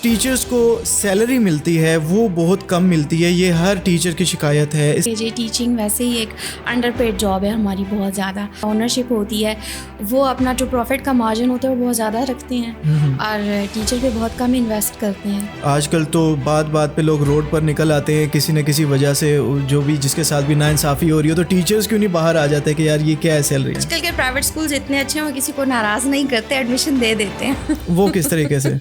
Teachers को salary मिलती है वो बहुत कम मिलती है, ये हर टीचर की शिकायत है। जी टीचिंग वैसे ही एक अंडरपेड जॉब है हमारी, बहुत ज़्यादा ओनरशिप होती है, वो अपना जो प्रॉफिट का मार्जिन होता है वो बहुत ज़्यादा रखते हैं और टीचर पे बहुत कम इन्वेस्ट करते हैं। आजकल तो बात बात पे लोग रोड पर निकल आते हैं किसी न किसी वजह से, जो भी जिसके साथ भी नाइंसाफ़ी हो रही हो, तो टीचर्स क्यों नहीं बाहर आ जाते कि यार ये क्या है सैलरी। आजकल के प्राइवेट स्कूल्स इतने अच्छे हैं, वो किसी को नाराज़ नहीं करते, एडमिशन दे देते हैं। वो किस तरीके से?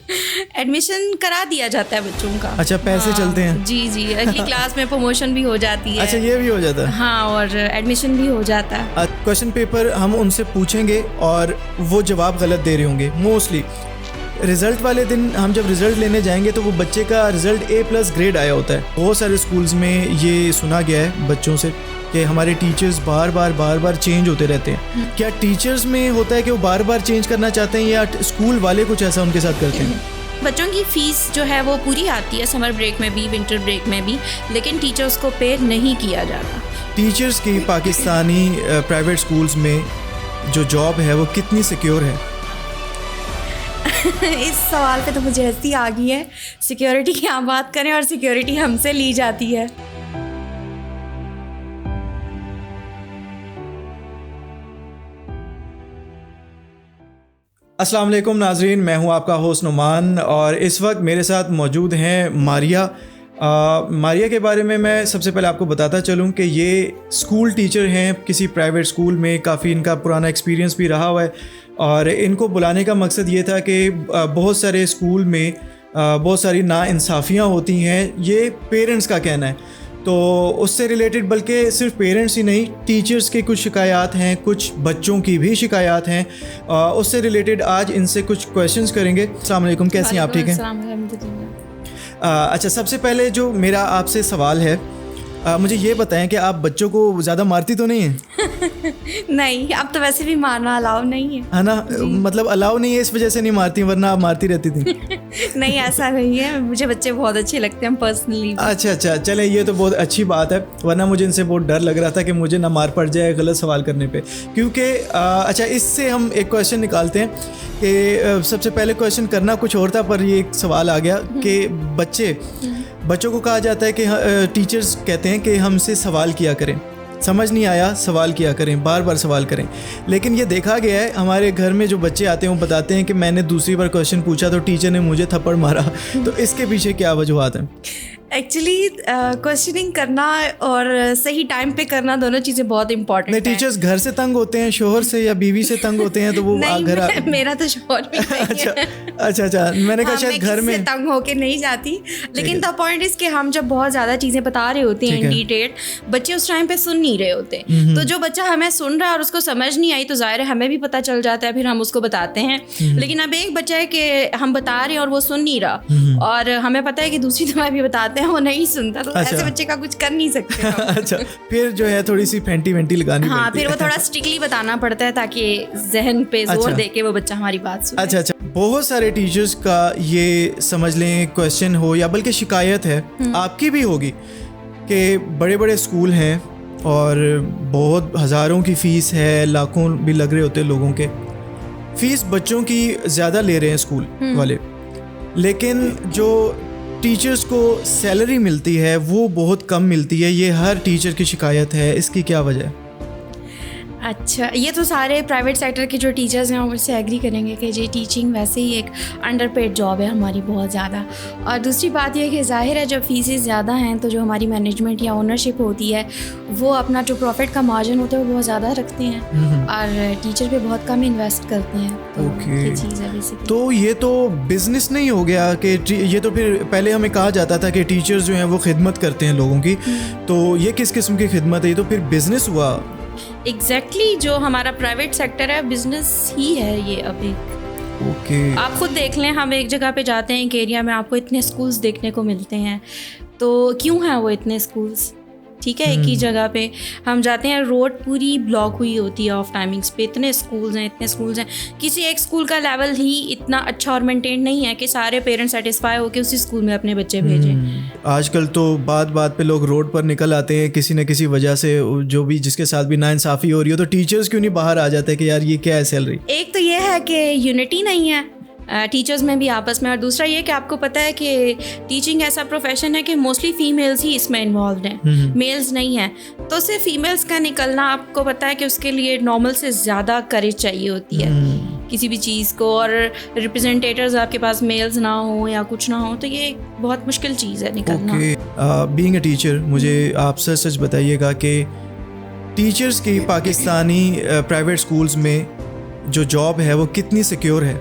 एडमिशन करा दिया जाता है बच्चों का। अच्छा, पैसे चलते हैं। जी अगली क्लास में प्रमोशन भी हो जाती है। अच्छा, ये भी हो जाता है। हाँ, और एडमिशन भी हो जाता है। क्वेश्चन पेपर हम उनसे पूछेंगे और वो जवाब गलत दे रहे होंगे मोस्टली। रिज़ल्ट वाले दिन हम जब रिज़ल्ट लेने जाएंगे तो वो बच्चे का रिज़ल्ट A+ ग्रेड आया होता है। बहुत सारे स्कूल्स में ये सुना गया है बच्चों से कि हमारे टीचर्स बार बार चेंज होते रहते हैं। क्या टीचर्स में होता है कि वो बार बार चेंज करना चाहते हैं या स्कूल वाले कुछ ऐसा उनके साथ करते हैं? बच्चों की फ़ीस जो है वो पूरी आती है, समर ब्रेक में भी, विंटर ब्रेक में भी, लेकिन टीचर्स को पे नहीं किया जाता। टीचर्स की पाकिस्तानी प्राइवेट स्कूल्स में जो जॉब है वो कितनी सिक्योर है? इस सवाल पे तो मुझे हंसी आ गई है। सिक्योरिटी की आप बात करें और सिक्योरिटी हमसे ली जाती है। अस्सलाम वालेकुम नाजरीन, मैं हूं आपका होस्ट नुमान और इस वक्त मेरे साथ मौजूद हैं मारिया। मारिया के बारे में मैं सबसे पहले आपको बताता चलूं कि ये स्कूल टीचर हैं किसी प्राइवेट स्कूल में, काफ़ी इनका पुराना एक्सपीरियंस भी रहा हुआ है और इनको बुलाने का मकसद ये था कि बहुत सारे स्कूल में बहुत सारी नाइंसाफ़ियाँ होती हैं, ये पेरेंट्स का कहना है। तो उससे रिलेटेड बल्कि सिर्फ पेरेंट्स ही नहीं, टीचर्स की कुछ शिकायत हैं, कुछ बच्चों की भी शिकायत हैं, उससे रिलेटेड आज इनसे कुछ क्वेश्चंस करेंगे। अस्सलाम वालेकुम, कैसी हैं आप? ठीक हैं? अच्छा, सबसे पहले जो मेरा आपसे सवाल है, मुझे ये बताएं कि आप बच्चों को ज़्यादा मारती तो नहीं हैं? नहीं, अब तो वैसे भी मारना अलाउ नहीं है ना? मतलब अलाउ नहीं है इस वजह से नहीं मारती, वरना आप मारती रहती थी? नहीं, ऐसा नहीं है, मुझे बच्चे बहुत अच्छे लगते हैं पर्सनली। अच्छा, चले, ये तो बहुत अच्छी बात है, वरना मुझे इनसे बहुत डर लग रहा था कि मुझे ना मार पड़ जाए गलत सवाल करने पे। क्योंकि अच्छा, इससे हम एक क्वेश्चन निकालते हैं कि सबसे पहले क्वेश्चन करना कुछ और था, पर ये एक सवाल आ गया कि बच्चों को कहा जाता है कि टीचर्स कहते हैं कि हमसे सवाल किया करें, समझ नहीं आया सवाल किया करें, बार बार सवाल करें। लेकिन ये देखा गया है हमारे घर में जो बच्चे आते हैं वो बताते हैं कि मैंने दूसरी बार क्वेश्चन पूछा तो टीचर ने मुझे थप्पड़ मारा। तो इसके पीछे क्या वजूहत है? एक्चुअली क्वेश्चनिंग करना और सही टाइम पे करना दोनों चीज़ें बहुत इंपॉर्टेंट है। टीचर्स घर से तंग होते हैं, शोहर से या बीवी से तंग होते हैं, तो वो घर मेरा तो शोहर भी नहीं है। अच्छा, मैंने कहा शायद घर में तंग होके नहीं जाती, लेकिन द पॉइंट इज कि हम जब बहुत ज़्यादा चीज़ें बता रहे होते हैं इन डिटेल, बच्चे उस टाइम पे सुन नहीं रहे होते। तो जो बच्चा हमें सुन रहा है और उसको समझ नहीं आई तो जाहिर है हमें भी पता चल जाता है, फिर हम उसको बताते हैं। लेकिन अब एक बच्चा है कि हम बता रहे हैं और वो सुन नहीं रहा और हमें पता है कि दूसरी दफा भी बताते हैं वो नहीं सुनता, तो ऐसे बच्चे का कुछ कर नहीं सकते। अच्छा, फिर जो है थोड़ी सी फेंटी लगानी हाँ, फिर वो थोड़ा स्ट्रिक्टली बताना पड़ता है ताकि जहन पे जोर दे के वो बच्चा हमारी बात सुने। अच्छा, बहुत सारे टीचर्स का ये समझ लें क्वेश्चन हो या बल्कि शिकायत है, आपकी भी होगी, कि बड़े बड़े स्कूल हैं और बहुत हज़ारों की फ़ीस है, लाखों भी लग रहे होते हैं लोगों के, फ़ीस बच्चों की ज़्यादा ले रहे हैं स्कूल वाले, लेकिन जो टीचर्स को सैलरी मिलती है वो बहुत कम मिलती है, ये हर टीचर की शिकायत है। इसकी क्या वजह है? अच्छा, ये तो सारे प्राइवेट सेक्टर के जो टीचर्स हैं वो मुझसे एग्री करेंगे कि जी टीचिंग वैसे ही एक अंडरपेड जॉब है हमारी, बहुत ज़्यादा। और दूसरी बात यह कि जाहिर है जब फीसेस ज़्यादा हैं तो जो हमारी मैनेजमेंट या ओनरशिप होती है वो अपना जो प्रॉफिट का मार्जिन होता है वो बहुत ज़्यादा रखते हैं और टीचर पे बहुत कम इन्वेस्ट करते हैं। तो ये चीज़ है बेसिकली। तो ये तो बिजनेस नहीं हो गया कि ये तो फिर पहले हमें कहा जाता था कि टीचर्स जो हैं वो खिदमत करते हैं लोगों की, तो ये किस किस्म की खिदमत है? ये तो फिर बिजनेस हुआ। एग्जैक्टली जो हमारा प्राइवेट सेक्टर है बिजनेस ही है ये अभी। आप खुद देख लें, हम एक जगह पे जाते हैं, एक एरिया में आपको इतने स्कूल्स देखने को मिलते हैं, तो क्यों हैं वो इतने स्कूल्स? ठीक है, एक ही जगह पे हम जाते हैं, रोड पूरी ब्लॉक हुई होती है ऑफ टाइमिंग्स पे, इतने स्कूल्स हैं, किसी एक स्कूल का लेवल ही इतना अच्छा और मेंटेन नहीं है कि सारे पेरेंट्स सेटिस्फाई होकर उसी स्कूल में अपने बच्चे भेजें। आजकल तो बात बात पे लोग रोड पर निकल आते हैं किसी न किसी वजह से, जो भी जिसके साथ भी नाइंसाफ़ी हो रही हो, तो टीचर्स क्यों नहीं बाहर आ जाते कि यार ये क्या है सैलरी? एक तो ये है कि यूनिटी नहीं है, टीचर्स में भी आपस में। और दूसरा ये कि आपको पता है कि टीचिंग ऐसा प्रोफेशन है कि मोस्टली फीमेल्स ही इसमें इन्वॉल्व हैं, मेल्स नहीं हैं। तो सिर्फ फीमेल्स का निकलना, आपको पता है कि उसके लिए नॉर्मल से ज़्यादा करेज चाहिए होती है किसी भी चीज़ को, और रिप्रेजेंटेटर्स आपके पास मेल्स ना हो या कुछ ना हो, तो ये बहुत मुश्किल चीज़ है निकलना। बीइंग अ टीचर, मुझे आप सच बताइएगा कि टीचर्स की पाकिस्तानी प्राइवेट स्कूल्स में जो जॉब है वो कितनी सिक्योर है?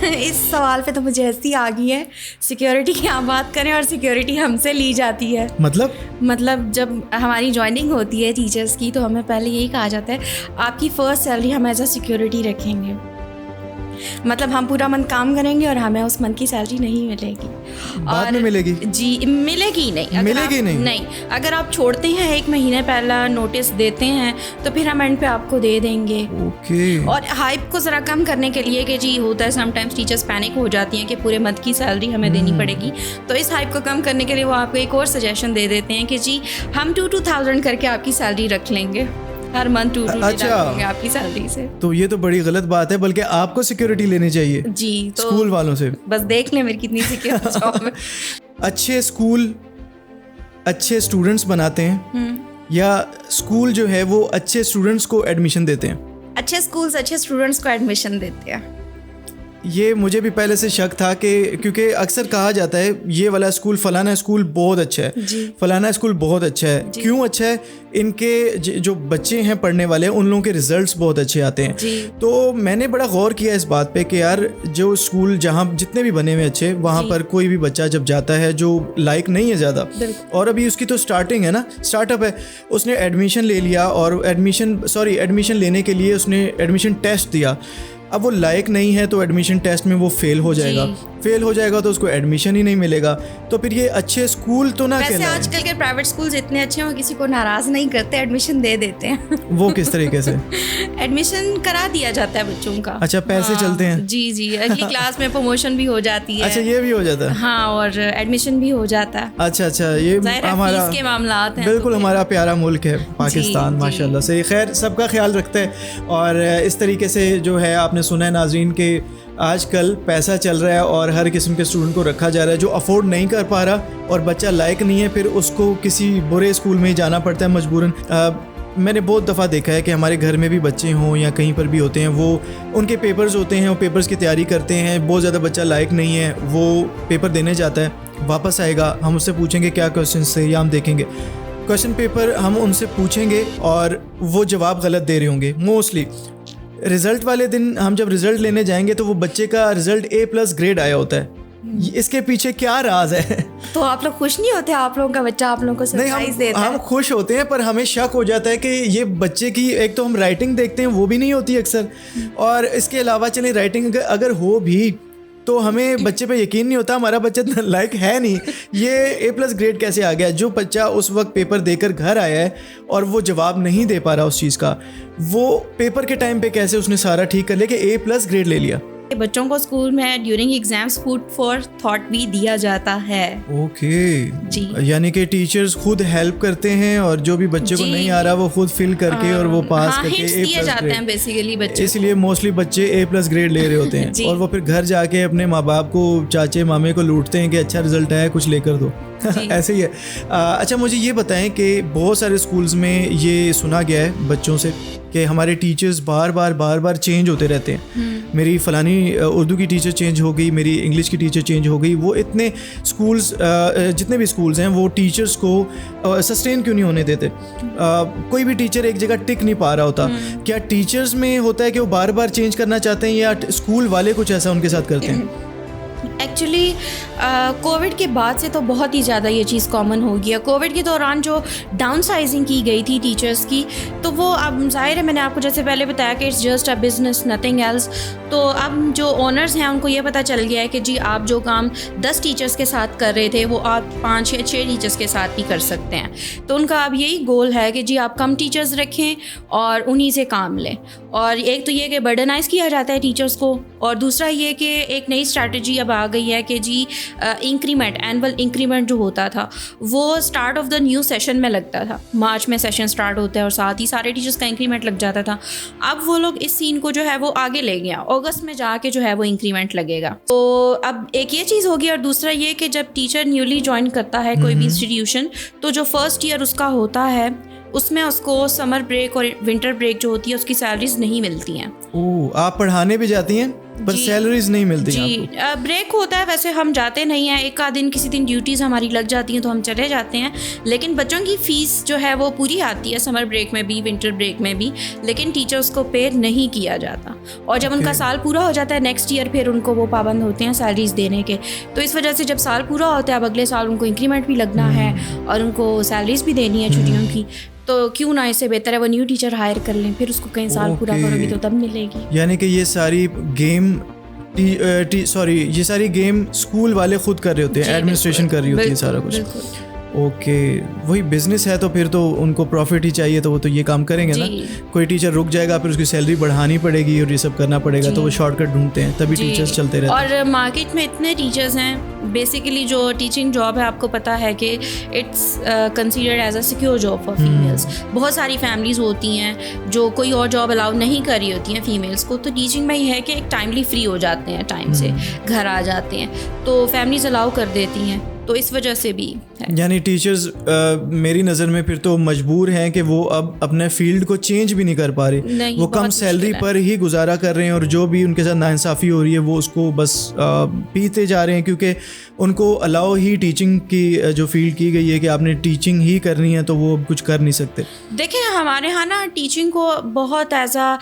इस सवाल पे तो मुझे हंसी आ गई है। सिक्योरिटी की आप बात करें और सिक्योरिटी हमसे ली जाती है। मतलब जब हमारी ज्वाइनिंग होती है टीचर्स की, तो हमें पहले यही कहा जाता है आपकी फ़र्स्ट सैलरी हम एज अ सिक्योरिटी रखेंगे। मतलब हम पूरा मंथ काम करेंगे और हमें उस मंथ की सैलरी नहीं मिलेगी। बाद में मिलेगी? जी, मिलेगी नहीं। अगर आप छोड़ते हैं 1 महीने पहला नोटिस देते हैं तो फिर हम एंड पे आपको दे देंगे। और हाइप को ज़रा कम करने के लिए कि जी होता है समटाइम्स टीचर्स पैनिक हो जाती हैं कि पूरे मंथ की सैलरी हमें देनी पड़ेगी, तो इस हाइप को कम करने के लिए वो आपको एक और सजेशन दे देते हैं कि जी हम 2,000 करके आपकी सैलरी रख लेंगे, हर मंथ 2,000 आपकी सैलरी से। तो ये तो बड़ी गलत बात है, बल्कि आपको सिक्योरिटी लेनी चाहिए जी, तो स्कूल वालों से। बस देख लें मेरी कितनी सिक्योर जॉब है। अच्छे स्कूल अच्छे स्टूडेंट्स बनाते हैं या स्कूल जो है वो अच्छे स्टूडेंट्स को एडमिशन देते हैं? अच्छे स्कूल्स अच्छे स्टूडेंट्स को एडमिशन देते हैं। ये मुझे भी पहले से शक था कि क्योंकि अक्सर कहा जाता है ये वाला स्कूल, फलाना स्कूल बहुत अच्छा है, फलाना स्कूल बहुत अच्छा है। क्यों अच्छा है? इनके जो बच्चे हैं पढ़ने वाले, उन लोगों के रिजल्ट्स बहुत अच्छे आते हैं। तो मैंने बड़ा गौर किया इस बात पे कि यार जो स्कूल जहाँ जितने भी बने हुए अच्छे, वहाँ पर कोई भी बच्चा जब जाता है जो लायक नहीं है ज़्यादा, और अभी उसकी तो स्टार्टिंग है ना, स्टार्टअप है, उसने एडमिशन ले लिया और एडमिशन लेने के लिए उसने एडमिशन टेस्ट दिया। अब वो लायक नहीं है तो एडमिशन टेस्ट में वो फेल हो जाएगा तो उसको एडमिशन ही नहीं मिलेगा। तो फिर ये अच्छे स्कूल तो ना कहलाए। आजकल के प्राइवेट स्कूल्स इतने अच्छे हैं, वो किसी को नाराज नहीं करते, एडमिशन दे देते हैं। वो किस तरीके से? एडमिशन करा दिया जाता है बच्चों का। अच्छा, पैसे चलते हैं? जी, अगली क्लास में प्रमोशन भी हो जाती है। अच्छा, ये भी हो जाता है? हाँ, और एडमिशन भी हो जाता है। अच्छा, ये हमारा के मामलात हैं। बिल्कुल हमारा प्यारा मुल्क है पाकिस्तान, माशाल्लाह से। खैर, सबका ख्याल रखता है। और इस तरीके से जो है, आपने सुना है नाज़रीन के आजकल पैसा चल रहा है और हर किस्म के स्टूडेंट को रखा जा रहा है जो अफोर्ड नहीं कर पा रहा और बच्चा लायक नहीं है, फिर उसको किसी बुरे स्कूल में जाना पड़ता है मजबूरन। मैंने बहुत दफ़ा देखा है कि हमारे घर में भी बच्चे हों या कहीं पर भी होते हैं, वो उनके पेपर्स होते हैं, वो पेपर्स की तैयारी करते हैं, बहुत ज़्यादा बच्चा लायक नहीं है, वो पेपर देने जाता है, वापस आएगा, हम उससे पूछेंगे क्या क्वेश्चन थे, या हम देखेंगे क्वेश्चन पेपर, हम उनसे पूछेंगे और वो जवाब गलत दे रहे होंगे मोस्टली। रिज़ल्ट वाले दिन हम जब रिज़ल्ट लेने जाएंगे तो वो बच्चे का रिज़ल्ट A+ ग्रेड आया होता है। इसके पीछे क्या राज है? तो आप लोग खुश नहीं होते? आप लोगों का बच्चा आप लोगों को सरप्राइज देता है। हम खुश होते हैं, पर हमें शक हो जाता है कि ये बच्चे की, एक तो हम राइटिंग देखते हैं वो भी नहीं होती अक्सर, और इसके अलावा चलिए राइटिंग अगर हो भी तो हमें बच्चे पे यकीन नहीं होता, हमारा बच्चा इतना लायक है नहीं, ये A+ ग्रेड कैसे आ गया? जो बच्चा उस वक्त पेपर देकर घर आया है और वो जवाब नहीं दे पा रहा उस चीज़ का, वो पेपर के टाइम पे कैसे उसने सारा ठीक कर लिया कि A+ ग्रेड ले लिया? बच्चों को स्कूल में during exams food for thought भी दिया जाता है। ओके जी, यानी कि टीचर्स खुद हेल्प करते हैं और जो भी बच्चे को नहीं आ रहा वो खुद फिल करके और वो पास करके दिए जाते हैं बेसिकली बच्चे। इसलिए मोस्टली बच्चे A+ ग्रेड ले रहे होते हैं और वो फिर घर जाके अपने माँ बाप को, चाचे मामे को लूटते हैं कि अच्छा रिजल्ट आया, कुछ लेकर दो। ऐसे ही है। अच्छा, मुझे ये बताएं कि बहुत सारे स्कूल्स में ये सुना गया है बच्चों से कि हमारे टीचर्स बार बार चेंज होते रहते हैं। मेरी फ़लानी उर्दू की टीचर चेंज हो गई, मेरी इंग्लिश की टीचर चेंज हो गई। वो इतने स्कूल्स, जितने भी स्कूल्स हैं, वो टीचर्स को सस्टेन क्यों नहीं होने देते? कोई भी टीचर एक जगह टिक नहीं पा रहा होता। क्या टीचर्स में होता है कि वो बार बार चेंज करना चाहते हैं या स्कूल वाले कुछ ऐसा उनके साथ करते हैं? एक्चुअली कोविड के बाद से तो बहुत ही ज़्यादा ये चीज़ कॉमन हो गई है। कोविड के दौरान जो डाउन साइजिंग की गई थी टीचर्स की, तो वो अब जाहिर है, मैंने आपको जैसे पहले बताया कि it's just a business, nothing else. तो अब जो ओनर्स हैं उनको ये पता चल गया है कि जी आप जो काम 10 टीचर्स के साथ कर रहे थे वो आप 5 या 6 टीचर्स के साथ भी कर सकते हैं। तो उनका अब यही गोल है कि जी आप कम टीचर्स रखें और उन्हीं से काम लें। और एक तो ये कि बर्डनाइज किया जाता है टीचर्स को, और दूसरा ये कि एक नई स्ट्रैटेजी अब आ गई है कि जी इंक्रीमेंट, एनुअल इंक्रीमेंट जो होता था वो start of the new session में लगता था। मार्च में सेशन स्टार्ट होता है और साथ ही सारे टीचर्स का इंक्रीमेंट लग जाता था। अब वो लोग इस सीन को जो है वो आगे ले गया, अगस्त में जाके जो है वो इंक्रीमेंट लगेगा। तो अब एक ये चीज़ होगी और दूसरा ये कि जब टीचर न्यूली ज्वाइन करता है कोई भी इंस्टीट्यूशन, तो जो फर्स्ट ईयर उसका होता है उसमें उसको समर ब्रेक और विंटर ब्रेक जो होती है उसकी सैलरीज नहीं मिलती हैं। ओह, आप पढ़ाने भी जाती हैं पर सैलरीज नहीं मिलती जी। ब्रेक होता है, वैसे हम जाते नहीं हैं, एक आध दिन किसी दिन ड्यूटीज़ हमारी लग जाती हैं तो हम चले जाते हैं, लेकिन बच्चों की फ़ीस जो है वो पूरी आती है समर ब्रेक में भी, विंटर ब्रेक में भी, लेकिन टीचर्स को पे नहीं किया जाता। और जब उनका साल पूरा हो जाता है नेक्स्ट ईयर, फिर उनको वो पाबंद होते हैं सैलरीज देने के। तो इस वजह से जब साल पूरा होता है, अब अगले साल उनको इंक्रीमेंट भी लगना है और उनको सैलरीज भी देनी है छुट्टियों की, तो क्यों ना, इससे बेहतर है वो न्यू टीचर हायर कर लें, फिर उसको कहीं साल पूरा करोगी तो तब मिलेगी। यानी कि ये सारी गेम स्कूल वाले खुद कर रहे होते हैं, एडमिनिस्ट्रेशन कर रही होती है सारा कुछ। ओके, वही बिजनेस है तो फिर तो उनको प्रॉफिट ही चाहिए, तो वो तो ये काम करेंगे ना। कोई टीचर रुक जाएगा फिर उसकी सैलरी बढ़ानी पड़ेगी और ये सब करना पड़ेगा, तो वो शॉर्टकट ढूंढते हैं, तभी टीचर्स चलते रहते हैं। और मार्केट में इतने टीचर्स हैं, बेसिकली जो टीचिंग जॉब है आपको पता है कि it's considered as a secure job for females. बहुत सारी फैमिलीज होती हैं जो कोई और जॉब अलाउ नहीं कर रही होती हैं फीमेल्स को, तो टीचिंग में ये है कि एक टाइमली फ्री हो जाते हैं, टाइम से घर आ जाते हैं, तो फैमिलीज अलाउ कर देती हैं, तो इस वजह से भी है। यानी टीचर्स मेरी नज़र में फिर तो मजबूर हैं कि वो अब अपने फील्ड को चेंज भी नहीं कर पा रहे, वो कम सैलरी पर ही गुजारा कर रहे हैं और जो भी उनके साथ नाइंसाफ़ी हो रही है वो उसको बस पीते जा रहे हैं, क्योंकि उनको अलाउ ही टीचिंग की जो फील्ड की गई है कि आपने टीचिंग ही करनी है, तो वो अब कुछ कर नहीं सकते। देखिए हमारे यहाँ ना टीचिंग को बहुत as a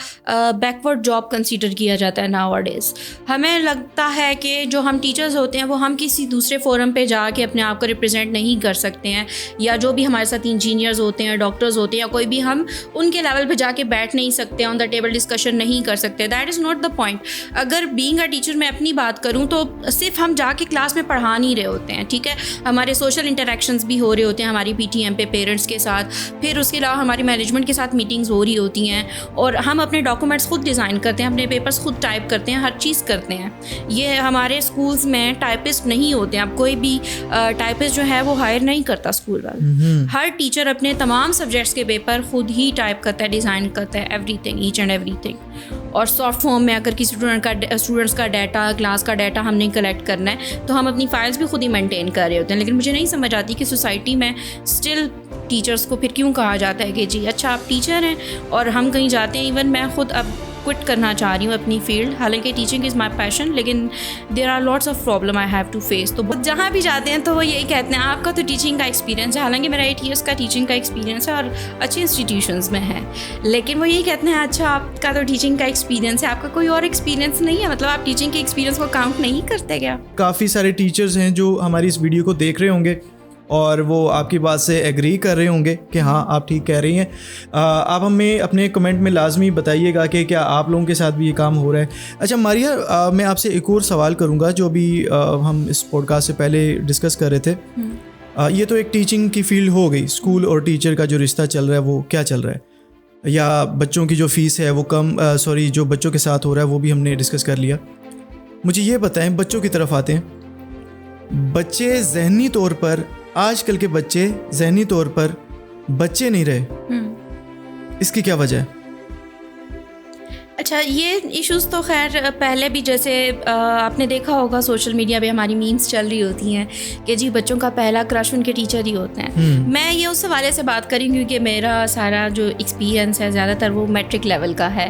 backward job consider किया जाता है नाउअडेज। हमें लगता है कि जो हम टीचर्स होते हैं वो हम किसी दूसरे फोरम पे जाके अपने आप को रिप्रेजेंट नहीं कर सकते हैं, या जो भी हमारे साथ इंजीनियर्स होते हैं, डॉक्टर्स होते हैं, या कोई भी, हम उनके लेवल पे जाके बैठ नहीं सकते, ऑन द टेबल डिस्कशन नहीं कर सकते। That is not the point. अगर बीइंग अ टीचर मैं अपनी बात करूँ तो सिर्फ हम जाके क्लास में पढ़ा नहीं रहे होते हैं, ठीक है, हमारे सोशल इंटरेक्शंस भी हो रहे होते हैं हमारी PTM पे पेरेंट्स के साथ, फिर उसके अलावा हमारी मैनेजमेंट के साथ मीटिंग्स हो रही होती हैं, और हम अपने डॉक्यूमेंट्स खुद डिज़ाइन करते हैं, अपने पेपर्स खुद टाइप करते हैं, हर चीज़ करते हैं। ये हमारे स्कूल्स में टाइपिस्ट नहीं होते हैं, अब कोई भी टाइपिस्ट जो है वो हायर नहीं करता स्कूल वाला। हर टीचर अपने तमाम सब्जेक्ट्स के पेपर खुद ही टाइप करता है, डिज़ाइन करता है, एवरीथिंग, ईच एंड एवरीथिंग। और सॉफ्ट फॉर्म में अगर किसी स्टूडेंट्स का डाटा, क्लास का डाटा हमने कलेक्ट करना है तो हम अपनी फाइल्स भी खुद ही मेंटेन कर रहे होते हैं। लेकिन मुझे नहीं समझ आती कि सोसाइटी में स्टिल टीचर्स को फिर क्यों कहा जाता है कि जी अच्छा आप टीचर हैं और हम कहीं जाते हैं, इवन मैं खुद अब क्विट करना चाह रही हूँ अपनी फील्ड, हालांकि टीचिंग इज़ माई पैशन, लेकिन there are lots of problem I have to face. तो जहाँ भी जाते हैं तो वो यही कहते हैं आपका तो टीचिंग का एक्सपीरियंस है, हालांकि मेरा 8 ईयर्स का टीचिंग का एक्सपीरियंस है और अच्छे इंस्टीट्यूशंस में है, लेकिन वो यही कहते हैं अच्छा आपका तो टीचिंग का एक्सपीरियंस है, आपका कोई और एक्सपीरियंस नहीं है, मतलब आप टीचिंग के एक्सपीरियंस को काउंट नहीं करते क्या? काफ़ी सारे टीचर्स हैं जो हमारी इस वीडियो को देख रहे होंगे और वो आपकी बात से एग्री कर रहे होंगे कि हाँ आप ठीक कह रही हैं। आप हमें अपने कमेंट में लाजमी बताइएगा कि क्या आप लोगों के साथ भी ये काम हो रहा है। अच्छा मारिया, मैं आपसे एक और सवाल करूँगा जो भी हम इस पॉडकास्ट से पहले डिस्कस कर रहे थे। ये तो एक टीचिंग की फील्ड हो गई, स्कूल और टीचर का जो रिश्ता चल रहा है वो क्या चल रहा है, या बच्चों की जो फ़ीस है वो कम, जो बच्चों के साथ हो रहा है वो भी हमने डिस्कस कर लिया। मुझे ये बताएं, बच्चों की तरफ आते हैं। बच्चे ज़हनी तौर पर, आजकल के बच्चे ज़हनी तौर पर बच्चे नहीं रहे, इसकी क्या वजह है? अच्छा, ये इश्यूज़ तो खैर पहले भी, जैसे आपने देखा होगा सोशल मीडिया पे हमारी मीम्स चल रही होती हैं कि जी बच्चों का पहला क्रश उनके टीचर ही होते हैं। मैं ये उस हवाले से बात करी क्योंकि मेरा सारा जो एक्सपीरियंस है ज़्यादातर वो मैट्रिक लेवल का है,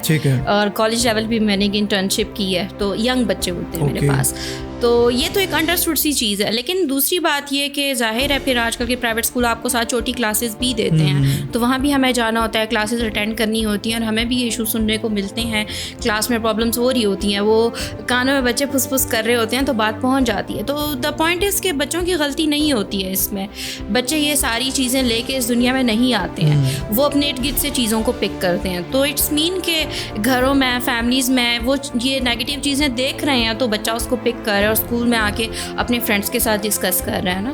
और कॉलेज लेवल भी मैंने इंटर्नशिप की है, तो यंग बच्चे होते हैं मेरे पास, तो ये तो एक अंडरस्टूड सी चीज़ है। लेकिन दूसरी बात ये कि जाहिर है फिर आजकल के प्राइवेट स्कूल आपको साथ छोटी क्लासेस भी देते हैं, तो वहाँ भी हमें जाना होता है, क्लासेस अटेंड करनी होती हैं, और हमें भी ये इशू सुनने को मिलते हैं, क्लास में प्रॉब्लम्स हो रही होती हैं, वो कानों में बच्चे फुसफुस कर रहे होते हैं तो बात पहुँच जाती है। तो द पॉइंट इज़ कि बच्चों की गलती नहीं होती है इसमें, बच्चे ये सारी चीज़ें लेके इस दुनिया में नहीं आते हैं, वो अपने इर्द गिर्द से चीज़ों को पिक करते हैं। तो इट्स मीन के घरों में, फैमिलीज़ में वो ये नेगेटिव चीज़ें देख रहे हैं तो बच्चा उसको पिक कर रहा है और स्कूल में आके अपने फ्रेंड्स के साथ डिस्कस कर रहे हैं ना।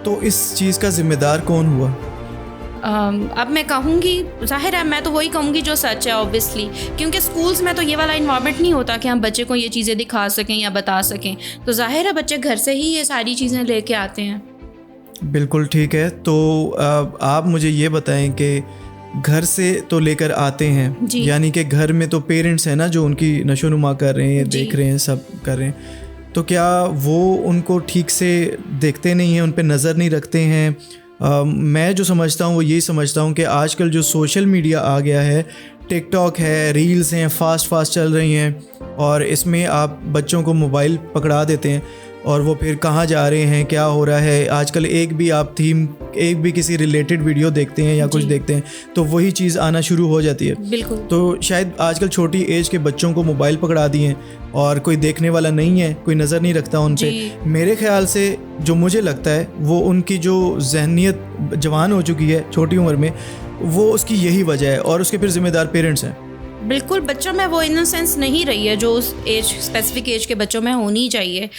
तो इस चीज़ का जिम्मेदार कौन हुआ? अब मैं कहूँगी, जाहिर है मैं तो वही कहूँगी जो सच है ऑब्वियसली, क्योंकि स्कूल्स में तो ये वाला इन्वायरमेंट नहीं होता कि हम बच्चे को ये चीज़ें दिखा सकें या बता सकें, तो जाहिर है बच्चे घर से ही ये सारी चीज़ें लेके आते हैं। बिल्कुल ठीक है। तो आप मुझे ये बताएं कि घर से तो लेकर आते हैं, यानी कि घर में तो पेरेंट्स हैं ना जो उनकी नशोनुमा कर रहे हैं, देख रहे हैं, सब कर रहे हैं, तो क्या वो उनको ठीक से देखते नहीं हैं, उन पे नज़र नहीं रखते हैं? मैं जो समझता हूँ वो यही समझता हूँ कि आजकल जो सोशल मीडिया आ गया है, टिकटॉक है, रील्स हैं, फास्ट चल रही हैं, और इसमें आप बच्चों को मोबाइल पकड़ा देते हैं और वो फिर कहाँ जा रहे हैं, क्या हो रहा है, आजकल एक भी किसी रिलेटेड वीडियो देखते हैं या कुछ देखते हैं तो वही चीज़ आना शुरू हो जाती है। बिल्कुल। तो शायद आजकल छोटी एज के बच्चों को मोबाइल पकड़ा दिए और कोई देखने वाला नहीं है, कोई नज़र नहीं रखता उन पे। मेरे ख्याल से जो मुझे लगता है वो उनकी जो जहनियत जवान हो चुकी है छोटी उम्र में, वो उसकी यही वजह है, और उसके फिर जिम्मेदार पेरेंट्स हैं। बिल्कुल, बच्चों में वो इनोसेंस नहीं रही है जो उस स्पेसिफिक एज के बच्चों में होनी चाहिए।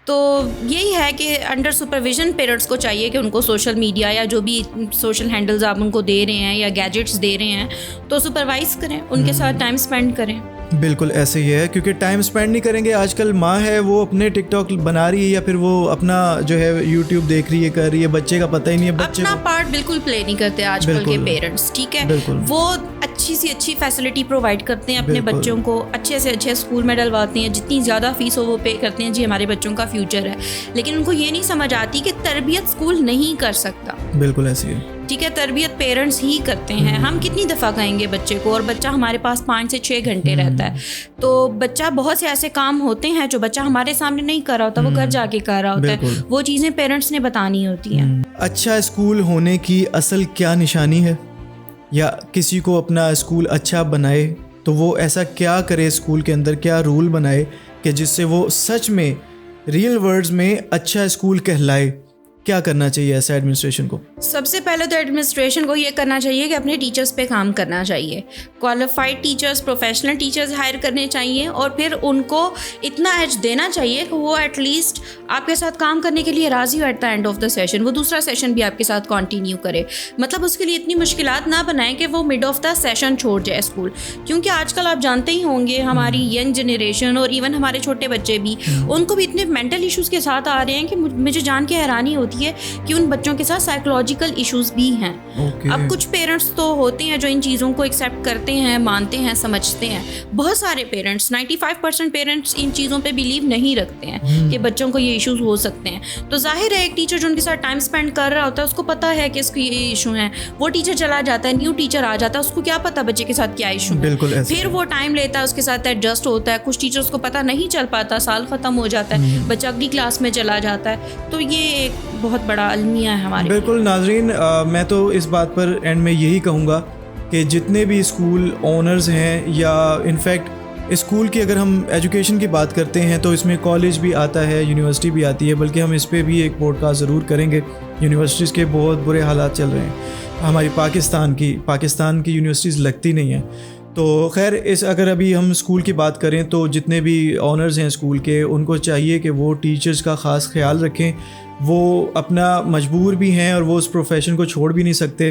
तो यही है कि अंडर सुपरविजन पेरेंट्स को चाहिए कि उनको सोशल मीडिया या जो भी सोशल हैंडल्स आप उनको दे रहे हैं या गैजेट्स दे रहे हैं तो सुपरवाइज़ करें, उनके साथ टाइम स्पेंड करें। बिल्कुल ऐसे ही है, क्योंकि टाइम स्पेंड नहीं करेंगे, आजकल माँ है वो अपने टिकटॉक बना रही है या फिर वो अपना जो है यूट्यूब देख रही है, कर रही है, बच्चे का पता ही नहीं है। बच्चे अपना पार्ट बिल्कुल प्ले नहीं करते आजकल के पेरेंट्स, ठीक है। वो अच्छी सी अच्छी फैसिलिटी प्रोवाइड करते हैं अपने बच्चों को, अच्छे से अच्छे स्कूल में डलवाते हैं, जितनी ज़्यादा फीस हो वो पे करते हैं, जी हमारे बच्चों का फ्यूचर है, लेकिन उनको ये नहीं समझ आती कि तरबियत स्कूल नहीं कर सकता। बिल्कुल ऐसी है, ठीक है, तरबियत पेरेंट्स ही करते हैं। हम कितनी दफ़ा कहेंगे बच्चे को, और बच्चा हमारे पास 5 से 6 घंटे रहता है, तो बच्चा बहुत से ऐसे काम होते हैं जो बच्चा हमारे सामने नहीं कर रहा होता, वो घर जाके कर रहा होता है, वो चीज़ें पेरेंट्स ने बतानी होती हैं। अच्छा स्कूल होने की असल क्या निशानी है, या किसी को अपना स्कूल अच्छा बनाए तो वो ऐसा क्या करे, स्कूल के अंदर क्या रूल बनाए कि जिससे वो सच में रियल वर्ड्स में अच्छा स्कूल कहलाए? क्या करना चाहिए ऐसा एडमिनिस्ट्रेशन को? सबसे पहले तो एडमिनिस्ट्रेशन को ये करना चाहिए कि अपने टीचर्स पे काम करना चाहिए, qualified teachers, professional teachers hire करने चाहिए, और फिर उनको इतना एज देना चाहिए कि वो एटलीस्ट आपके साथ काम करने के लिए राज़ी हो at the end of the session, वो दूसरा सेशन भी आपके साथ कंटिन्यू करे। मतलब उसके लिए इतनी मुश्किलात ना बनाएं कि वो मिड ऑफ द सेशन छोड़ जाए स्कूल, क्योंकि आजकल आप जानते ही होंगे हमारी यंग जनरेशन और इवन हमारे छोटे बच्चे भी, उनको भी इतने मेंटल इश्यूज़ के साथ आ रहे हैं कि मुझे जान के हैरानी होती है कि उन बच्चों के साथ साइकोलॉजिकल इश्यूज भी हैं। अब कुछ पेरेंट्स तो होते हैं जो इन चीज़ों को एक्सेप्ट करते हैं, मानते हैं, समझते हैं। बहुत सारे पेरेंट्स, 95% पेरेंट्स इन चीज़ों पे बिलीव नहीं रखते हैं कि बच्चों को ये इश्यूज हो सकते हैं। तो जाहिर है एक टीचर जो उनके साथ टाइम स्पेंड कर रहा होता है उसको पता है कि इसको ये इशू है, वो टीचर चला जाता है, न्यू टीचर आ जाता है, उसको क्या पता बच्चे के साथ क्या इशू है, फिर वो टाइम लेता है, उसके साथ एडजस्ट होता है। कुछ टीचर्स को पता नहीं चल पाता, साल ख़त्म हो जाता है, बच्चा अगली क्लास में चला जाता है। तो ये एक बहुत बड़ा अलमिया है हमारे। बिल्कुल नाजरीन, मैं तो इस बात पर एंड में यही कहूँगा कि जितने भी स्कूल ओनर्स हैं, या इनफैक्ट स्कूल की अगर हम एजुकेशन की बात करते हैं तो इसमें कॉलेज भी आता है, यूनिवर्सिटी भी आती है, बल्कि हम इस पर भी एक पॉडकास्ट ज़रूर करेंगे। यूनिवर्सिटीज़ के बहुत बुरे हालात चल रहे हैं हमारी पाकिस्तान की यूनिवर्सिटीज़ लगती नहीं हैं। तो खैर अगर अभी हम स्कूल की बात करें तो जितने भी ऑनर्स हैं स्कूल के, उनको चाहिए कि वो टीचर्स का ख़ास ख्याल रखें। वो अपना मजबूर भी हैं और वो उस प्रोफेशन को छोड़ भी नहीं सकते।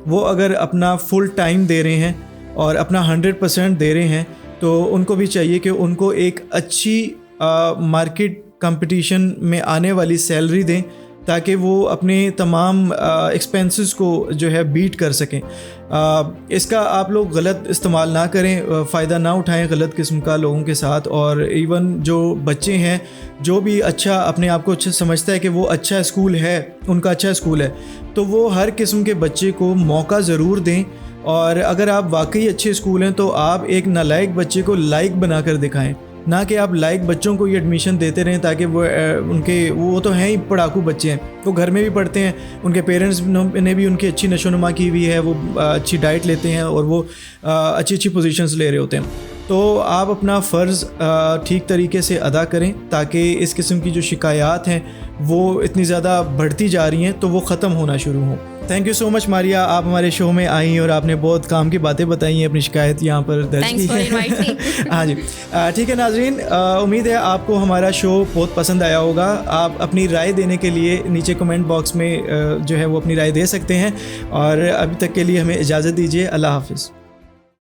वो अगर अपना फुल टाइम दे रहे हैं और अपना 100% दे रहे हैं तो उनको भी चाहिए कि उनको एक अच्छी मार्केट कंपटीशन में आने वाली सैलरी दें, ताकि वो अपने तमाम एक्सपेंसेस को जो है बीट कर सकें। इसका आप लोग गलत इस्तेमाल ना करें, फ़ायदा ना उठाएं गलत किस्म का लोगों के साथ। और इवन जो बच्चे हैं, जो भी अच्छा अपने आप को अच्छा समझता है कि वो अच्छा स्कूल है, उनका अच्छा स्कूल है, तो वो हर किस्म के बच्चे को मौका ज़रूर दें। और अगर आप वाकई अच्छे स्कूल हैं तो आप एक नालायक बच्चे को लायक बना कर दिखाएँ, ना कि आप लायक बच्चों को ये एडमिशन देते रहें ताकि वो तो हैं ही पढ़ाकू बच्चे हैं, वो घर में भी पढ़ते हैं, उनके पेरेंट्स ने भी उनकी अच्छी नशोनुमा की हुई है, वो अच्छी डाइट लेते हैं और वो अच्छी पोजीशंस ले रहे होते हैं। तो आप अपना फ़र्ज़ ठीक तरीके से अदा करें ताकि इस किस्म की जो शिकायत हैं वो इतनी ज़्यादा बढ़ती जा रही हैं तो वो ख़त्म होना शुरू हों। Thank you so much Maria, आप हमारे शो में आई और आपने बहुत काम की बातें बताई हैं, अपनी शिकायत यहाँ पर दर्ज की है। हाँ जी, ठीक है नाज़रीन, उम्मीद है आपको हमारा शो बहुत पसंद आया होगा। आप अपनी राय देने के लिए नीचे कमेंट बॉक्स में जो है वो अपनी राय दे सकते हैं और अभी तक के लिए हमें इजाज़त दीजिए। अल्लाह हाफ़िज़।